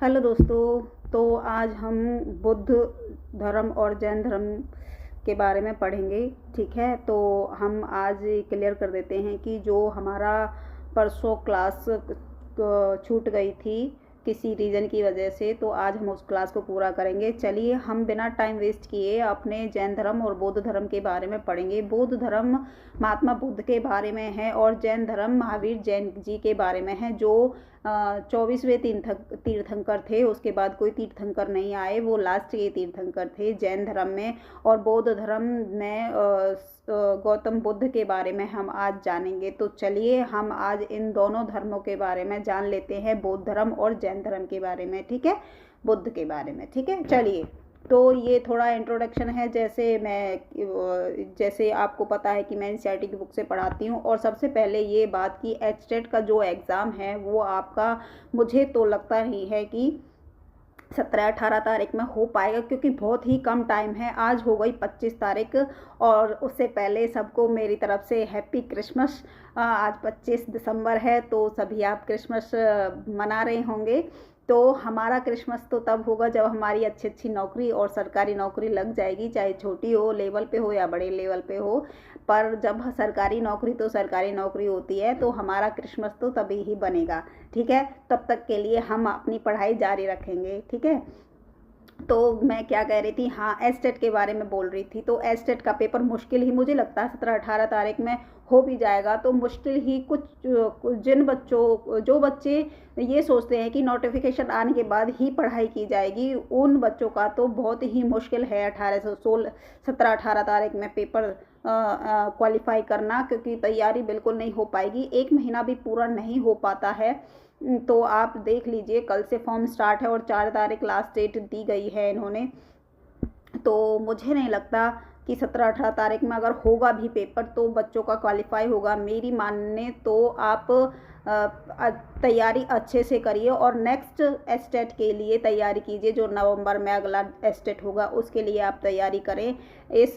Hello दोस्तों। तो आज हम बुद्ध धर्म और जैन धर्म के बारे में पढ़ेंगे। ठीक है, तो हम आज क्लियर कर देते हैं कि जो हमारा परसों क्लास छूट गई थी किसी रीज़न की वजह से, तो आज हम उस क्लास को पूरा करेंगे। चलिए हम बिना टाइम वेस्ट किए अपने जैन धर्म और बौद्ध धर्म के बारे में पढ़ेंगे। बौद्ध धर्म महात्मा बुद्ध के बारे में है और जैन धर्म महावीर जैन जी के बारे में है, जो 24वें तीर्थंकर थे। उसके बाद कोई तीर्थंकर नहीं आए, वो लास्ट के तीर्थंकर थे जैन धर्म में। और बौद्ध धर्म में गौतम बुद्ध के बारे में हम आज जानेंगे। तो चलिए हम आज इन दोनों धर्मों के बारे में जान लेते हैं, बौद्ध धर्म और जैन धर्म के बारे में। ठीक है, बुद्ध के बारे में। ठीक है, चलिए। तो ये थोड़ा इंट्रोडक्शन है। जैसे आपको पता है कि मैं एनसीईआरटी की बुक से पढ़ाती हूँ। और सबसे पहले ये बात कि एचटेट का जो एग्ज़ाम है वो आपका, मुझे तो लगता नहीं है कि 17-18 तारीख में हो पाएगा, क्योंकि बहुत ही कम टाइम है। आज हो गई 25 तारीख और उससे पहले सबको मेरी तरफ से हैप्पी क्रिसमस। आज 25 दिसंबर है, तो सभी आप क्रिसमस मना रहे होंगे। तो हमारा क्रिसमस तो तब होगा जब हमारी अच्छी अच्छी नौकरी और सरकारी नौकरी लग जाएगी, चाहे छोटी हो लेवल पे हो या बड़े लेवल पे हो। पर जब सरकारी नौकरी तो सरकारी नौकरी होती है, तो हमारा क्रिसमस तो तभी ही बनेगा। ठीक है, तब तक के लिए हम अपनी पढ़ाई जारी रखेंगे। ठीक है, तो मैं क्या कह रही थी, हाँ, एस्टेट के बारे में बोल रही थी। तो एस्टेट का पेपर मुश्किल ही मुझे लगता है 17-18 तारीख में हो भी जाएगा। तो मुश्किल ही कुछ जो बच्चे ये सोचते हैं कि नोटिफिकेशन आने के बाद ही पढ़ाई की जाएगी, उन बच्चों का तो बहुत ही मुश्किल है 17-18 तारीख में पेपर क्वालिफाई करना, क्योंकि तैयारी बिल्कुल नहीं हो पाएगी। 1 महीना भी पूरा नहीं हो पाता है। तो आप देख लीजिए, कल से फॉर्म स्टार्ट है और 4 तारीख लास्ट डेट दी गई है इन्होंने। तो मुझे नहीं लगता कि 17-18 तारीख में अगर होगा भी पेपर तो बच्चों का क्वालिफाई होगा। मेरी मानने तो आप तैयारी अच्छे से करिए और नेक्स्ट एस्टेट के लिए तैयारी कीजिए। जो नवंबर में अगला एस्टेट होगा उसके लिए आप तैयारी करें। इस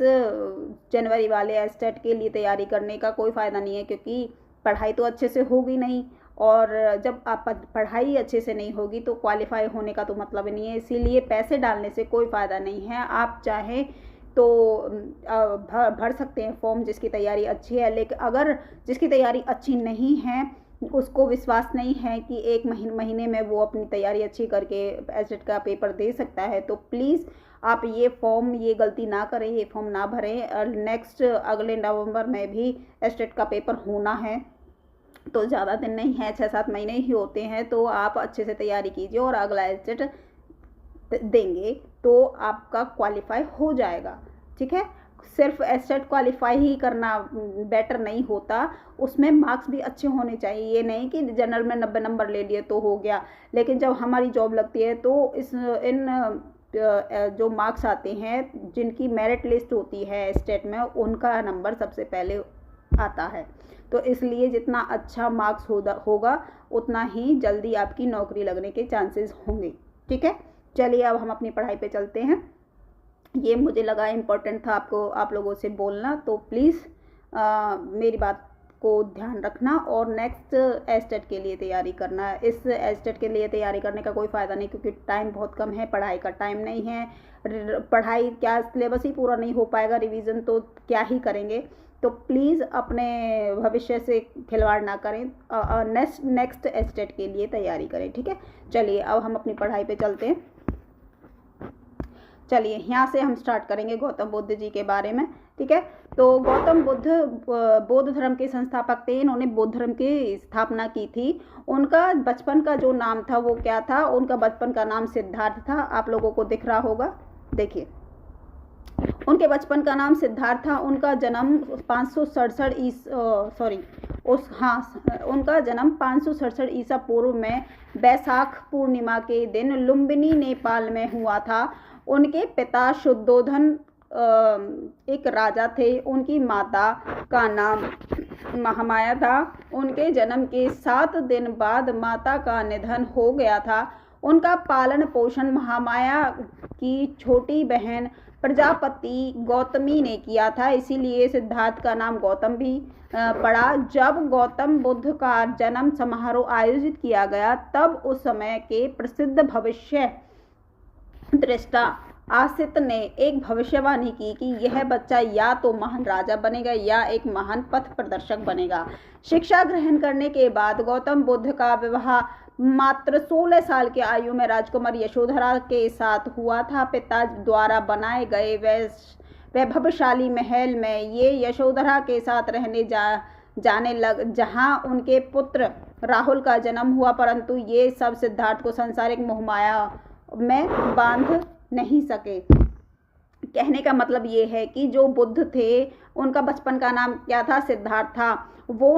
जनवरी वाले एस्टेट के लिए तैयारी करने का कोई फ़ायदा नहीं है, क्योंकि पढ़ाई तो अच्छे से होगी नहीं, और जब आप पढ़ाई अच्छे से नहीं होगी तो क्वालिफाई होने का तो मतलब नहीं है। इसीलिए पैसे डालने से कोई फ़ायदा नहीं है। आप चाहें तो भर सकते हैं फॉर्म जिसकी तैयारी अच्छी है, लेकिन अगर जिसकी तैयारी अच्छी नहीं है, उसको विश्वास नहीं है कि 1 महीने में वो अपनी तैयारी अच्छी करके एस्टेट का पेपर दे सकता है, तो प्लीज़ आप ये गलती ना करें, ये फॉर्म ना भरें। नेक्स्ट अगले नवंबर में भी एस्टेट का पेपर होना है, तो ज़्यादा दिन नहीं है, 6-7 महीने ही होते हैं। तो आप अच्छे से तैयारी कीजिए और अगला एस्टेट देंगे तो आपका क्वालिफाई हो जाएगा। ठीक है, सिर्फ एस्टेट क्वालिफाई ही करना बेटर नहीं होता, उसमें मार्क्स भी अच्छे होने चाहिए। ये नहीं कि जनरल में 90 नंबर ले लिए तो हो गया, लेकिन जब हमारी जॉब लगती है तो इन जो मार्क्स आते हैं, जिनकी मेरिट लिस्ट होती है स्टेट में, उनका नंबर सबसे पहले आता है। तो इसलिए जितना अच्छा मार्क्स होगा उतना ही जल्दी आपकी नौकरी लगने के चांसेस होंगे। ठीक है, चलिए अब हम अपनी पढ़ाई पे चलते हैं। ये मुझे लगा इम्पोर्टेंट था आप लोगों से बोलना, तो प्लीज़ मेरी बात को ध्यान रखना और नेक्स्ट एस्टेट के लिए तैयारी करना। इस एस्टेट के लिए तैयारी करने का कोई फ़ायदा नहीं, क्योंकि टाइम बहुत कम है, पढ़ाई का टाइम नहीं है। पढ़ाई क्या, सिलेबस ही पूरा नहीं हो पाएगा, रिवीजन तो क्या ही करेंगे। तो प्लीज़ अपने भविष्य से खिलवाड़ ना करें, नेक्स्ट एस्टेट के लिए तैयारी करें। ठीक है, चलिए अब हम अपनी पढ़ाई पे चलते हैं। चलिए यहाँ से हम स्टार्ट करेंगे गौतम बुद्ध जी के बारे में। ठीक है, तो गौतम बुद्ध बौद्ध धर्म के संस्थापक थे। इन्होंने बौद्ध धर्म की स्थापना की थी। उनका बचपन का जो नाम था वो क्या था? उनका बचपन का नाम सिद्धार्थ था। आप लोगों को दिख रहा होगा, देखिए, उनके बचपन का नाम सिद्धार्थ था। उनका जन्म 567 उनका जन्म 567 ईसा पूर्व में बैसाख पूर्णिमा के दिन लुम्बिनी नेपाल में हुआ था। उनके पिता शुद्धोधन एक राजा थे। उनकी माता का नाम महामाया था। उनके जन्म के 7 दिन बाद माता का निधन हो गया था। उनका पालन पोषण महामाया की छोटी बहन प्रजापति गौतमी ने किया था, इसीलिए सिद्धार्थ का नाम गौतम भी पड़ा। जब गौतम बुद्ध का जन्म समारोह आयोजित किया गया तब उस समय के प्रसिद्ध भविष्य दृष्टा आसित ने एक भविष्यवाणी की कि यह बच्चा या तो महान राजा बनेगा या एक महान पथ प्रदर्शक बनेगा। शिक्षा ग्रहण करने के बाद गौतम बुद्ध का विवाह मात्र 16 साल की आयु में राजकुमारी यशोधरा के साथ हुआ था। पिता द्वारा बनाए गए वैभवशाली महल में ये यशोधरा के साथ रहने जाने लग, जहां उनके पुत्र राहुल का जन्म हुआ, परंतु ये सब सिद्धार्थ को सांसारिक मोहमाया में बांध नहीं सके। कहने का मतलब ये है कि जो बुद्ध थे उनका बचपन का नाम क्या था? सिद्धार्थ था। वो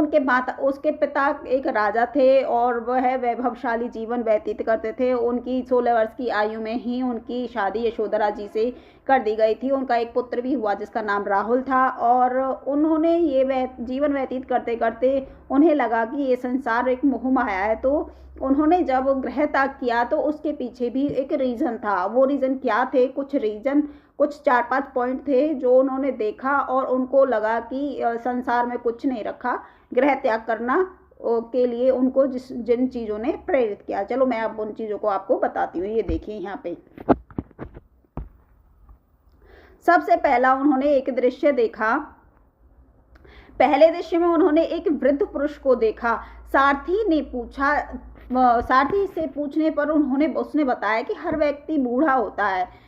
उसके पिता एक राजा थे और वह वैभवशाली जीवन व्यतीत करते थे। उनकी 16 वर्ष की आयु में ही उनकी शादी यशोधरा जी से कर दी गई थी। उनका एक पुत्र भी हुआ जिसका नाम राहुल था और उन्होंने ये जीवन व्यतीत करते करते उन्हें लगा कि ये संसार एक मोह माया है। तो उन्होंने जब गृह त्याग किया तो उसके पीछे भी एक रीज़न था। वो रीज़न क्या थे? कुछ 4-5 पॉइंट थे जो उन्होंने देखा और उनको लगा कि संसार में कुछ नहीं रखा। गृह त्याग करना के लिए उनको जिन चीज़ों ने प्रेरित किया, चलो मैं अब उन चीज़ों को आपको बताती हूँ। ये देखिए यहाँ पे सबसे पहला उन्होंने एक दृश्य देखा। पहले दृश्य में उन्होंने एक वृद्ध पुरुष को देखा। सारथी से पूछने पर उसने बताया कि हर व्यक्ति बूढ़ा होता है,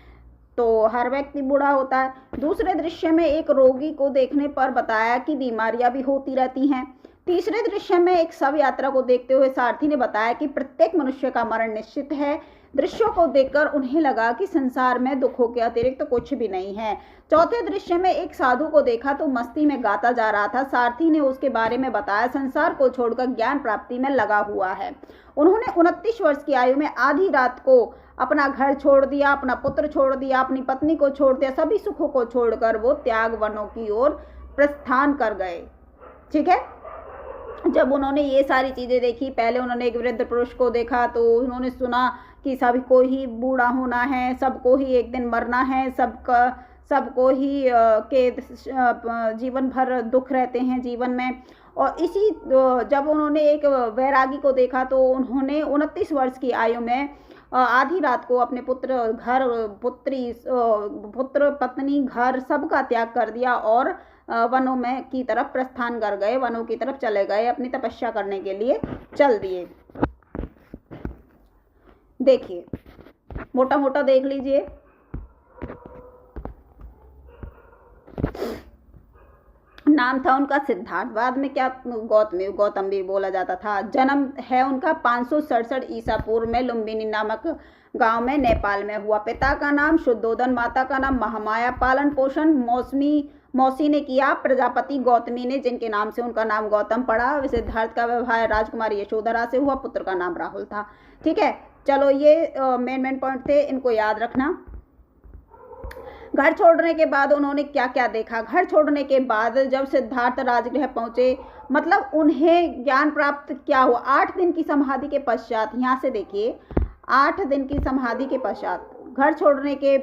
तो हर व्यक्ति बूढ़ा होता है। दूसरे दृश्य में एक रोगी को देखने पर बताया कि बीमारियां भी होती रहती हैं। तीसरे दृश्य में एक शव यात्रा को देखते हुए सारथी ने बताया कि प्रत्येक मनुष्य का मरण निश्चित है। दृश्यों को देखकर उन्हें लगा कि संसार में दुखों के अतिरिक्त कुछ भी नहीं है। चौथे दृश्य में एक साधु को देखा तो मस्ती में गाता जा रहा था। सारथी ने उसके बारे में बताया, संसार को छोड़कर ज्ञान प्राप्ति में लगा हुआ है। उन्होंने 29 वर्ष की आयु में आधी रात को अपना घर छोड़ दिया, अपना पुत्र छोड़ दिया, अपनी पत्नी को छोड़ दिया, सभी सुखों को छोड़कर वो त्याग वनों की ओर प्रस्थान कर गए। ठीक है, जब उन्होंने ये सारी चीज़ें देखी, पहले उन्होंने एक वृद्ध पुरुष को देखा तो उन्होंने सुना कि सभी को ही बूढ़ा होना है, सबको ही एक दिन मरना है, सबको ही के जीवन भर दुख रहते हैं जीवन में। और जब उन्होंने एक वैरागी को देखा तो उन्होंने 29 वर्ष की आयु में आधी रात को अपने पुत्र पत्नी घर सबका त्याग कर दिया और वनों में की तरफ प्रस्थान कर गए, वनों की तरफ चले गए, अपनी तपस्या करने के लिए चल दिए। देखिए मोटा मोटा देख लीजिए। नाम था उनका सिद्धार्थ, बाद में क्या गौतम भी बोला जाता था। जन्म है उनका 567 ईसा पूर्व में लुम्बिनी नामक गांव में नेपाल में हुआ। पिता का नाम शुद्धोदन, माता का नाम महामाया। पालन पोषण मौसी ने किया, प्रजापति गौतमी ने, जिनके नाम से उनका नाम गौतम पड़ा। सिद्धार्थ का विवाह राजकुमारी यशोधरा से हुआ, पुत्र का नाम राहुल था। ठीक है, चलो ये मेन पॉइंट थे, इनको याद रखना। घर छोड़ने के बाद उन्होंने क्या क्या देखा? घर छोड़ने के बाद जब सिद्धार्थ राजगृह पहुंचे, मतलब उन्हें ज्ञान प्राप्त क्या हुआ? 8 दिन की समाधि के पश्चात, यहाँ से देखिए, 8 दिन की समाधि के पश्चात घर छोड़ने के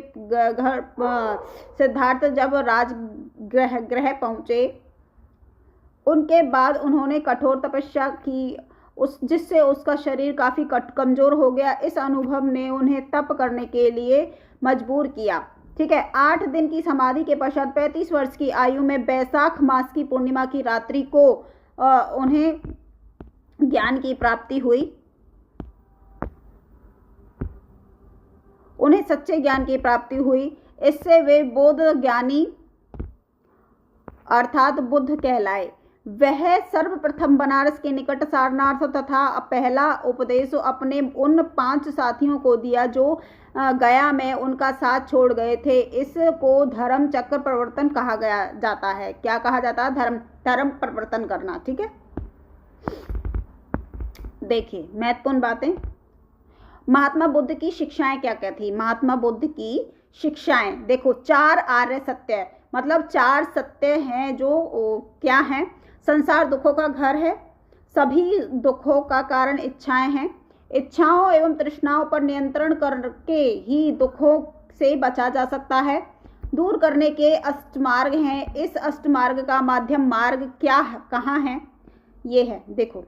सिद्धार्थ जब राजगृह पहुंचे, उनके बाद उन्होंने कठोर तपस्या की, जिससे उसका शरीर काफ़ी कमज़ोर हो गया। इस अनुभव ने उन्हें तप करने के लिए मजबूर किया। ठीक है, 8 दिन की समाधि के पश्चात 35 वर्ष की आयु में वैशाख मास की पूर्णिमा की रात्रि को उन्हें ज्ञान की प्राप्ति हुई। उन्हें सच्चे ज्ञान की प्राप्ति हुई। इससे वे बोध ज्ञानी अर्थात बुद्ध कहलाए। वह सर्वप्रथम बनारस के निकट सारनाथ तथा पहला उपदेश अपने उन 5 साथियों को दिया जो गया में उनका साथ छोड़ गए थे। इसको धर्म चक्र प्रवर्तन कहा जाता है। क्या कहा जाता है? धर्म प्रवर्तन करना। ठीक है, देखिए महत्वपूर्ण बातें। महात्मा बुद्ध की शिक्षाएं क्या क्या थी? महात्मा बुद्ध की शिक्षाएं देखो, 4 आर्य सत्य, मतलब 4 सत्य हैं जो क्या हैं? संसार दुखों का घर है, सभी दुखों का कारण इच्छाएं हैं, इच्छाओं एवं तृष्णाओं पर नियंत्रण करके ही दुखों से बचा जा सकता है। दूर करने के अष्टमार्ग हैं। इस अष्टमार्ग का माध्यम मार्ग क्या कहाँ है? ये है, देखो,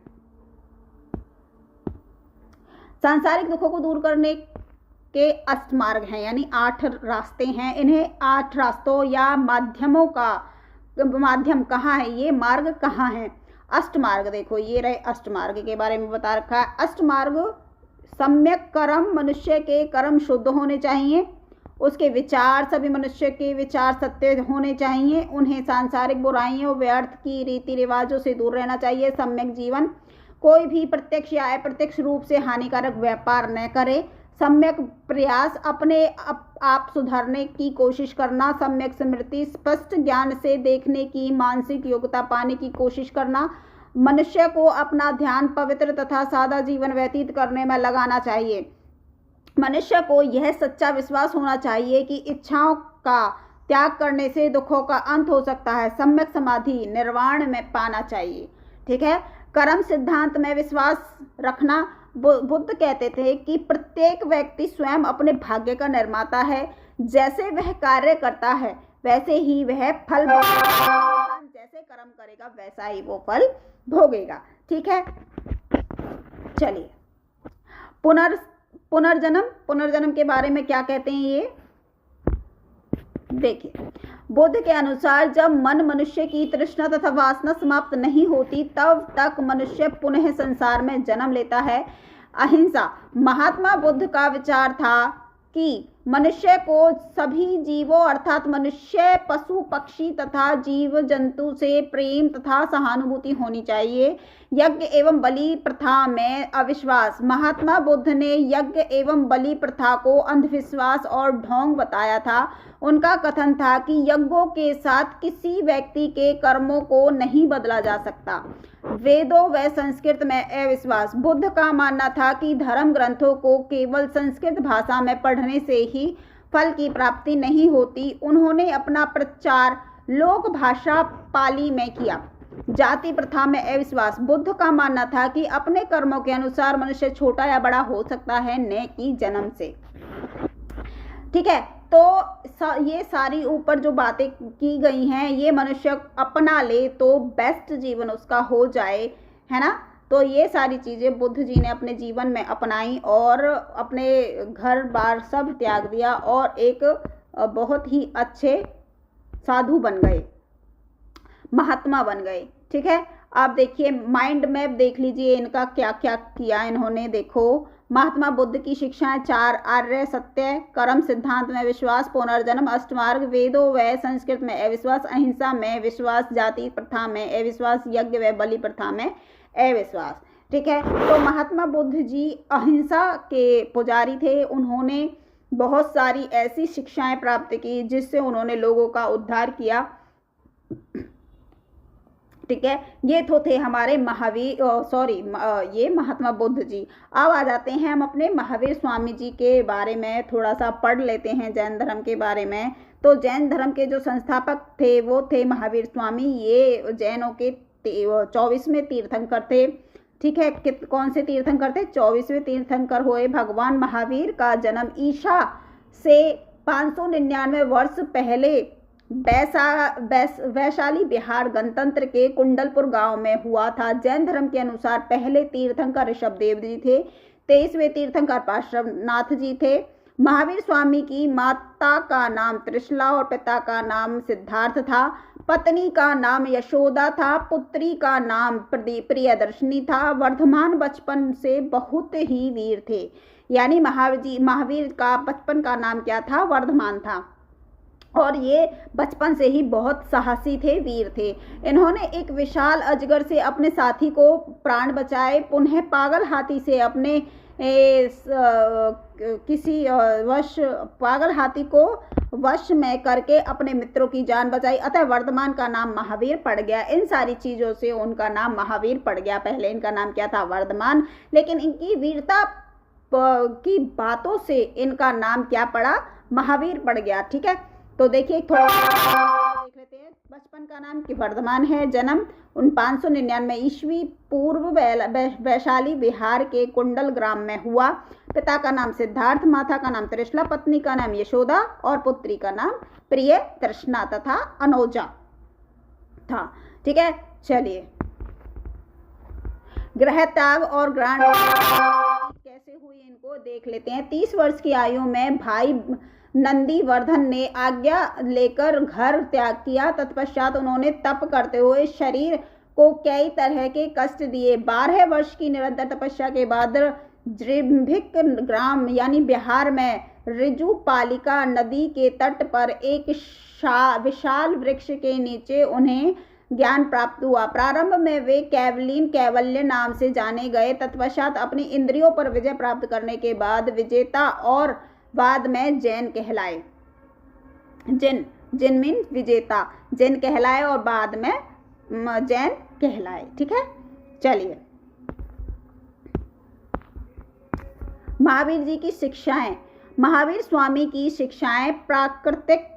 सांसारिक दुखों को दूर करने के अष्टमार्ग हैं, यानी 8 रास्ते हैं। इन्हें 8 रास्तों या माध्यमों का माध्यम कहाँ है, ये मार्ग कहाँ है? अष्टमार्ग, देखो ये रहे अष्टमार्ग के बारे में बता रखा है। अष्टमार्ग सम्यक कर्म, मनुष्य के कर्म शुद्ध होने चाहिए, उसके विचार, सभी मनुष्य के विचार सत्य होने चाहिए, उन्हें सांसारिक बुराइयों, व्यर्थ की रीति रिवाजों से दूर रहना चाहिए। सम्यक जीवन, कोई भी प्रत्यक्ष या अप्रत्यक्ष रूप से हानिकारक व्यापार न करे। सम्यक प्रयास, अपने आप सुधारने की कोशिश करना। सम्यक स्मृति, स्पष्ट ज्ञान से देखने की मानसिक योग्यता पाने की कोशिश करना। मनुष्य को अपना ध्यान पवित्र तथा सादा जीवन व्यतीत करने में लगाना चाहिए। मनुष्य को यह सच्चा विश्वास होना चाहिए कि इच्छाओं का त्याग करने से दुखों का अंत हो सकता है। सम्यक समाधि निर्वाण में पाना चाहिए। ठीक है, कर्म सिद्धांत में विश्वास रखना। बुद्ध कहते थे कि प्रत्येक व्यक्ति स्वयं अपने भाग्य का निर्माता है। जैसे वह कार्य करता है वैसे ही वह फल भोगेगा। जैसे कर्म करेगा वैसा ही वो फल भोगेगा। ठीक है, चलिए, पुनर्जन्म के बारे में क्या कहते हैं ये देखिए। बुद्ध के अनुसार जब मनुष्य की तृष्णा तथा वासना समाप्त नहीं होती तब तक मनुष्य पुनः संसार में जन्म लेता है। अहिंसा, महात्मा बुद्ध का विचार था कि मनुष्य को सभी जीवों अर्थात मनुष्य, पशु, पक्षी तथा जीव जंतु से प्रेम तथा सहानुभूति होनी चाहिए। यज्ञ एवं बलि प्रथा में अविश्वास, महात्मा बुद्ध ने यज्ञ एवं बलि प्रथा को अंधविश्वास और ढोंग बताया था। उनका कथन था कि यज्ञों के साथ किसी व्यक्ति के कर्मों को नहीं बदला जा सकता। वेदों व संस्कृत में अविश्वास, बुद्ध का मानना था कि धर्म ग्रंथों को केवल संस्कृत भाषा में पढ़ने से ही फल की प्राप्ति नहीं होती। उन्होंने अपना प्रचार लोक भाषा पाली में किया। जाति प्रथा में अविश्वास, बुद्ध का मानना था कि अपने कर्मों के अनुसार मनुष्य छोटा या बड़ा हो सकता है, न कि जन्म से। ठीक है, तो ये सारी ऊपर जो बातें की गई हैं ये मनुष्य अपना ले तो बेस्ट जीवन उसका हो जाए, है ना। तो ये सारी चीज़ें बुद्ध जी ने अपने जीवन में अपनाई और अपने घर बार सब त्याग दिया और एक बहुत ही अच्छे साधु बन गए, महात्मा बन गए। ठीक है, आप देखिए माइंड मैप देख लीजिए इनका क्या क्या किया इन्होंने। देखो, महात्मा बुद्ध की शिक्षाएं 4, आर्य सत्य, कर्म सिद्धांत में विश्वास, पुनर्जन्म, अष्टमार्ग, वेदों व संस्कृत में अविश्वास, अहिंसा में विश्वास, जाति प्रथा में अविश्वास, यज्ञ व बलि प्रथा में अविश्वास। ठीक है, तो महात्मा बुद्ध जी अहिंसा के पुजारी थे। उन्होंने बहुत सारी ऐसी शिक्षाएं प्राप्त की जिससे उन्होंने लोगों का उद्धार किया। ठीक है, ये तो थे हमारे ये महात्मा बुद्ध जी। अब आ जाते हैं हम अपने महावीर स्वामी जी के बारे में थोड़ा सा पढ़ लेते हैं जैन धर्म के बारे में। तो जैन धर्म के जो संस्थापक थे वो थे महावीर स्वामी। ये जैनों के 24वें तीर्थंकर थे। ठीक है, कौन से तीर्थंकर थे? 24वें तीर्थंकर हुए। भगवान महावीर का जन्म ईसा से 599 वर्ष पहले वैशाली बिहार गणतंत्र के कुंडलपुर गांव में हुआ था। जैन धर्म के अनुसार पहले तीर्थंकर ऋषभदेव जी थे। 23वें तीर्थंकर पार्श्वनाथ जी थे। महावीर स्वामी की माता का नाम त्रिशला और पिता का नाम सिद्धार्थ था। पत्नी का नाम यशोदा था। पुत्री का नाम प्रियदर्शनी था। वर्धमान बचपन से बहुत ही वीर थे, यानी महावीर का बचपन का नाम क्या था? वर्धमान था। और ये बचपन से ही बहुत साहसी थे, वीर थे। इन्होंने एक विशाल अजगर से अपने साथी को प्राण बचाए। पुनः पागल हाथी से अपने पागल हाथी को वश में करके अपने मित्रों की जान बचाई। अतः वर्धमान का नाम महावीर पड़ गया। इन सारी चीज़ों से उनका नाम महावीर पड़ गया। पहले इनका नाम क्या था? वर्धमान। लेकिन इनकी वीरता की बातों से इनका नाम क्या पड़ा? महावीर पड़ गया। ठीक है, तो देखिए थोड़ा देख लेते हैं। बचपन का नाम वर्धमान है। जन्म 599 ईस्वी पूर्व वैशाली बिहार के कुंडल ग्राम में हुआ। पिता का नाम सिद्धार्थ, माता का नाम त्रिशला, पत्नी का नाम यशोदा और पुत्री का नाम प्रिय तृष्णा तथा अनोजा था। ठीक है, चलिए गृह त्याग और ग्रांड कैसे हुई इनको देख लेते हैं। 30 वर्ष की आयु में भाई नंदीवर्धन ने आज्ञा लेकर घर त्याग किया। तत्पश्चात उन्होंने तप करते हुए शरीर को कई तरह के कष्ट दिए। 12 वर्ष की निरंतर तपस्या के बाद जृंभिक ग्राम यानी बिहार में ऋजुपालिका नदी के तट पर एक विशाल वृक्ष के नीचे उन्हें ज्ञान प्राप्त हुआ। प्रारंभ में वे कैवल्य नाम से जाने गए। तत्पश्चात अपनी इंद्रियों पर विजय प्राप्त करने के बाद विजेता और बाद में जैन कहलाए। जिन मीन विजेता, जैन कहलाए और बाद में जैन कहलाए। ठीक है, चलिए महावीर जी की शिक्षाएं। महावीर स्वामी की शिक्षाएं प्राकृतिक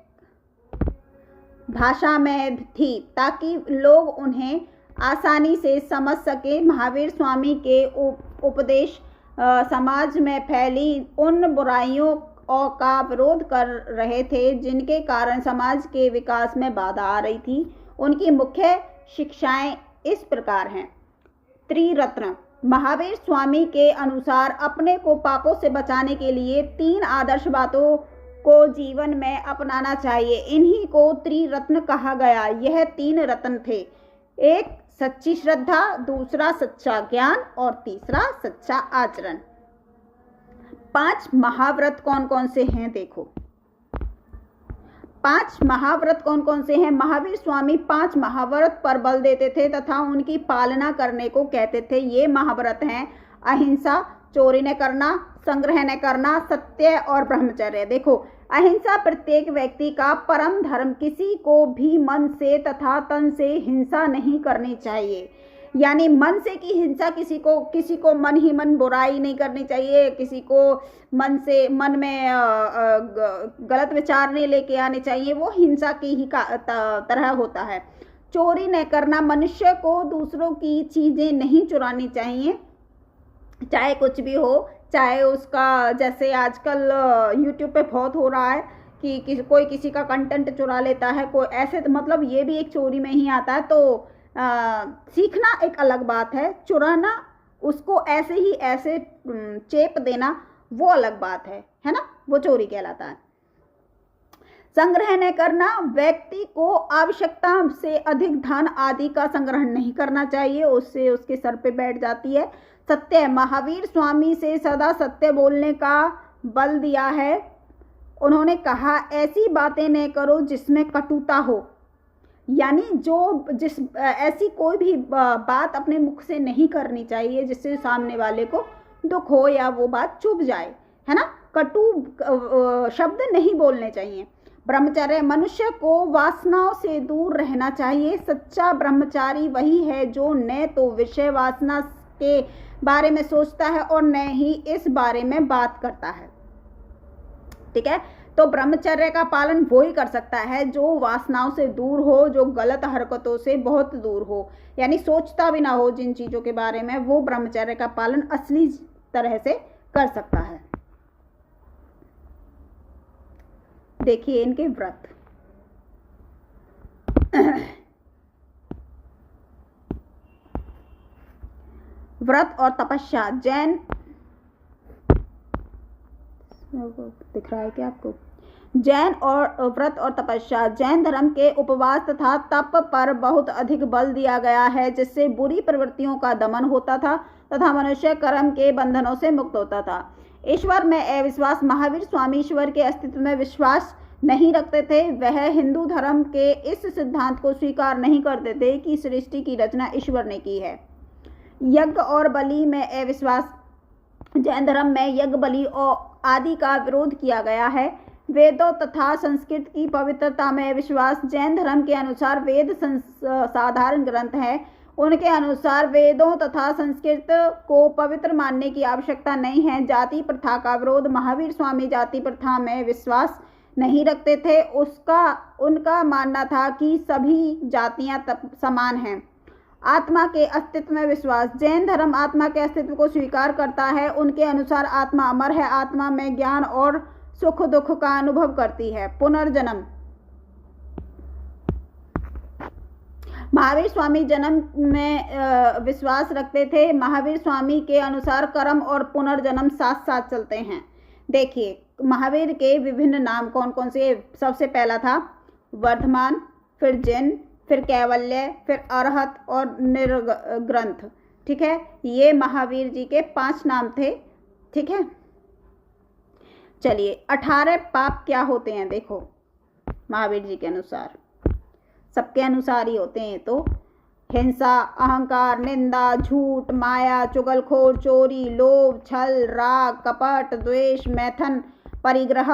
भाषा में थी ताकि लोग उन्हें आसानी से समझ सके। महावीर स्वामी के उपदेश समाज में फैली उन बुराइयों का विरोध कर रहे थे जिनके कारण समाज के विकास में बाधा आ रही थी। उनकी मुख्य शिक्षाएं इस प्रकार हैं। त्रिरत्न। महावीर स्वामी के अनुसार अपने को पापों से बचाने के लिए 3 आदर्श बातों को जीवन में अपनाना चाहिए। इन्हीं को त्रिरत्न कहा गया। यह 3 रत्न थे, एक सच्ची श्रद्धा, दूसरा सच्चा ज्ञान और तीसरा सच्चा आचरण। 5 महाव्रत कौन कौन से हैं देखो। 5 महाव्रत कौन कौन से हैं। महावीर स्वामी 5 महाव्रत पर बल देते थे तथा उनकी पालना करने को कहते थे। ये महाव्रत हैं अहिंसा, चोरी न करना, संग्रह न करना, सत्य और ब्रह्मचर्य। देखो, अहिंसा प्रत्येक व्यक्ति का परम धर्म। किसी को भी मन से तथा तन से हिंसा नहीं करनी चाहिए। यानी मन से की हिंसा, किसी को मन ही मन बुराई नहीं करनी चाहिए। किसी को मन में गलत विचार नहीं लेके आने चाहिए। वो हिंसा की ही तरह होता है। चोरी न करना, मनुष्य को दूसरों की चीजें नहीं चुरानी चाहिए, चाहे कुछ भी हो। चाहे उसका, जैसे आजकल यूट्यूब पे बहुत हो रहा है कि कोई किसी का कंटेंट चुरा लेता है, कोई ऐसे, तो मतलब ये भी एक चोरी में ही आता है। तो सीखना एक अलग बात है, चुराना, उसको ऐसे चेप देना वो अलग बात है ना, वो चोरी कहलाता है। संग्रह न करना, व्यक्ति को आवश्यकता से अधिक धन आदि का संग्रह नहीं करना चाहिए, उससे उसके सर पे बैठ जाती है। सत्य, महावीर स्वामी से सदा सत्य बोलने का बल दिया है। उन्होंने कहा, ऐसी बातें न करो जिसमें कटुता हो। यानी ऐसी कोई भी बात अपने मुख से नहीं करनी चाहिए जिससे सामने वाले को दुख हो या वो बात चुभ जाए, है ना। कटु शब्द नहीं बोलने चाहिए। ब्रह्मचर्य, मनुष्य को वासनाओं से दूर रहना चाहिए। सच्चा ब्रह्मचारी वही है जो न तो विषय वासना के बारे में सोचता है और न ही इस बारे में बात करता है। ठीक है, तो ब्रह्मचर्य का पालन वो ही कर सकता है जो वासनाओं से दूर हो, जो गलत हरकतों से बहुत दूर हो, यानी सोचता भी ना हो जिन चीजों के बारे में, वो ब्रह्मचर्य का पालन असली तरह से कर सकता है। देखिए इनके व्रत। व्रत और तपस्या। जैन, दिख रहा है क्या आपको? जैन और व्रत और तपस्या। जैन धर्म के उपवास तथा तप पर बहुत अधिक बल दिया गया है, जिससे बुरी प्रवृत्तियों का दमन होता था तथा मनुष्य कर्म के बंधनों से मुक्त होता था। ईश्वर में अविश्वास। महावीर स्वामी ईश्वर के अस्तित्व में विश्वास नहीं रखते थे। वह हिंदू धर्म के इस सिद्धांत को स्वीकार नहीं करते थे कि सृष्टि की रचना ईश्वर ने की है। यज्ञ और बलि में अविश्वास। जैन धर्म में यज्ञ, बलि और आदि का विरोध किया गया है। वेदों तथा संस्कृत की पवित्रता में विश्वास। जैन धर्म के अनुसार वेद साधारण ग्रंथ हैं। उनके अनुसार वेदों तथा संस्कृत को पवित्र मानने की आवश्यकता नहीं है। जाति प्रथा का विरोध। महावीर स्वामी जाति प्रथा में विश्वास नहीं रखते थे। उनका मानना था कि सभी जातियां समान हैं। आत्मा के अस्तित्व में विश्वास। जैन धर्म आत्मा के अस्तित्व को स्वीकार करता है। उनके अनुसार आत्मा अमर है, आत्मा में ज्ञान और सुख दुख का अनुभव करती है। पुनर्जन्म। महावीर स्वामी जन्म में विश्वास रखते थे। महावीर स्वामी के अनुसार कर्म और पुनर्जन्म साथ साथ चलते हैं। देखिए महावीर के विभिन्न नाम कौन कौन से। सबसे पहला था वर्धमान, फिर जैन, फिर कैवल्य, फिर अरहत और निर्ग्रंथ। ठीक है, ये महावीर जी के 5 नाम थे। ठीक है, चलिए 18 पाप क्या होते हैं देखो महावीर जी के अनुसार, सबके अनुसार ही होते हैं। तो हिंसा, अहंकार, निंदा, झूठ, माया, चुगलखोर, चोरी, लोभ, छल, राग, कपट, द्वेष, मैथुन, परिग्रह,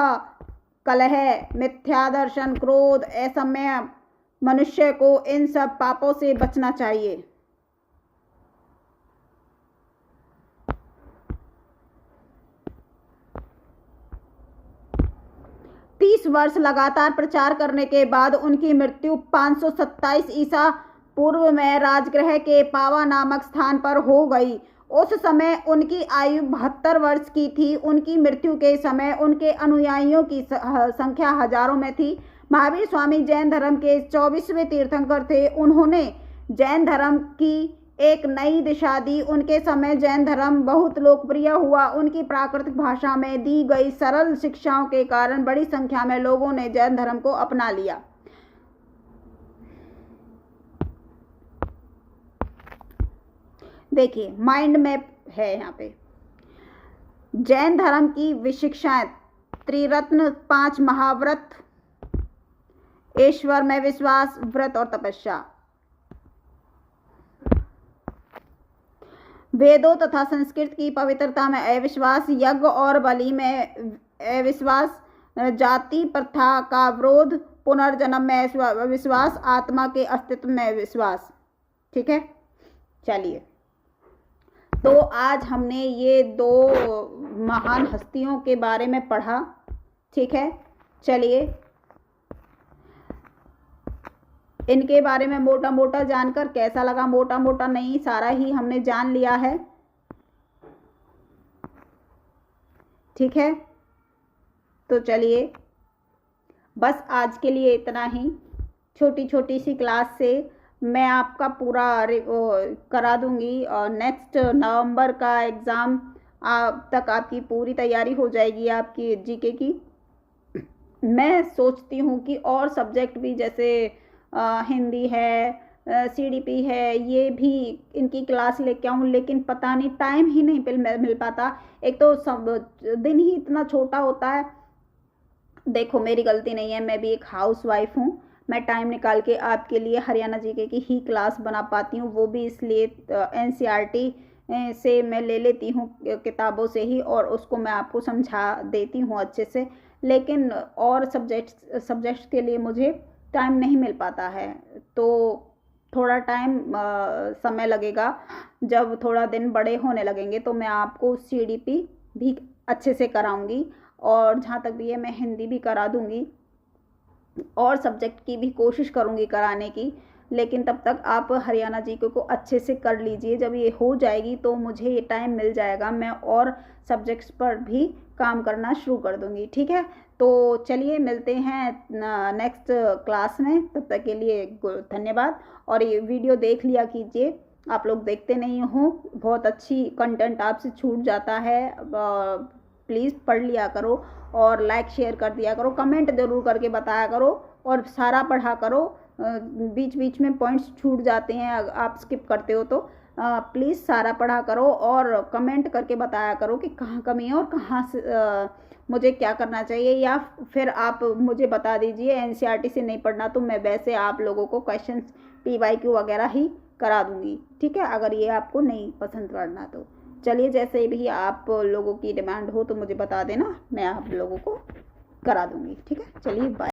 कलह, मिथ्यादर्शन, क्रोध, असमय। मनुष्य को इन सब पापों से बचना चाहिए। वर्ष लगातार प्रचार करने के बाद उनकी मृत्यु 527 ईसा पूर्व में राजगृह के पावा नामक स्थान पर हो गई। उस समय उनकी आयु 72 वर्ष की थी। उनकी मृत्यु के समय उनके अनुयायियों की संख्या हजारों में थी। महावीर स्वामी जैन धर्म के 24वें तीर्थंकर थे। उन्होंने जैन धर्म की एक नई दिशा दी। उनके समय जैन धर्म बहुत लोकप्रिय हुआ। उनकी प्राकृतिक भाषा में दी गई सरल शिक्षाओं के कारण बड़ी संख्या में लोगों ने जैन धर्म को अपना लिया। देखिए माइंड मैप है यहाँ पे। जैन धर्म की विशिक्षाएं: त्रिरत्न, 5 महाव्रत, ईश्वर में विश्वास, व्रत और तपस्या। वेदों तथा संस्कृत की पवित्रता में अविश्वास, यज्ञ और बलि में अविश्वास, जाति प्रथा का विरोध, पुनर्जन्म में विश्वास, आत्मा के अस्तित्व में विश्वास। ठीक है, चलिए तो आज हमने ये 2 महान हस्तियों के बारे में पढ़ा। ठीक है, चलिए इनके बारे में मोटा मोटा जानकर कैसा लगा? मोटा मोटा नहीं, सारा ही हमने जान लिया है। ठीक है, तो चलिए बस आज के लिए इतना ही। छोटी छोटी सी क्लास से मैं आपका पूरा करा दूंगी और नेक्स्ट नवंबर का एग्ज़ाम तक आपकी पूरी तैयारी हो जाएगी आपकी जीके की। मैं सोचती हूँ कि और सब्जेक्ट भी जैसे हिंदी है, सीडीपी है, ये भी इनकी क्लास लेके आऊँ, लेकिन पता नहीं टाइम ही नहीं मिल पाता। एक तो सब दिन ही इतना छोटा होता है। देखो मेरी गलती नहीं है, मैं भी एक हाउसवाइफ हूँ। मैं टाइम निकाल के आपके लिए हरियाणा जीके की ही क्लास बना पाती हूँ, वो भी इसलिए एनसीईआरटी से मैं ले लेती हूँ किताबों से ही, और उसको मैं आपको समझा देती हूँ अच्छे से। लेकिन और सब्जेक्ट्स के लिए मुझे टाइम नहीं मिल पाता है, तो थोड़ा टाइम समय लगेगा। जब थोड़ा दिन बड़े होने लगेंगे तो मैं आपको सीडीपी भी अच्छे से कराऊंगी, और जहाँ तक भी है मैं हिंदी भी करा दूंगी, और सब्जेक्ट की भी कोशिश करूंगी कराने की। लेकिन तब तक आप हरियाणा जीके को अच्छे से कर लीजिए। जब ये हो जाएगी तो मुझे ये टाइम मिल जाएगा, मैं और सब्जेक्ट्स पर भी काम करना शुरू कर दूंगी। ठीक है, तो चलिए मिलते हैं नेक्स्ट क्लास में। तब तक के लिए धन्यवाद। और ये वीडियो देख लिया कीजिए, आप लोग देखते नहीं हो, बहुत अच्छी कंटेंट आपसे छूट जाता है। प्लीज़ पढ़ लिया करो और लाइक शेयर कर दिया करो, कमेंट ज़रूर करके बताया करो, और सारा पढ़ा करो। बीच बीच में पॉइंट्स छूट जाते हैं, आप स्किप करते हो तो प्लीज़ सारा पढ़ा करो और कमेंट करके बताया करो कि कहाँ कमी है और कहाँ से मुझे क्या करना चाहिए। या फिर आप मुझे बता दीजिए एनसीईआरटी से नहीं पढ़ना तो मैं वैसे आप लोगों को क्वेश्चंस PYQ वगैरह ही करा दूंगी। ठीक है, अगर ये आपको नहीं पसंद पढ़ना तो चलिए, जैसे भी आप लोगों की डिमांड हो तो मुझे बता देना, मैं आप लोगों को करा दूंगी। ठीक है, चलिए बाय।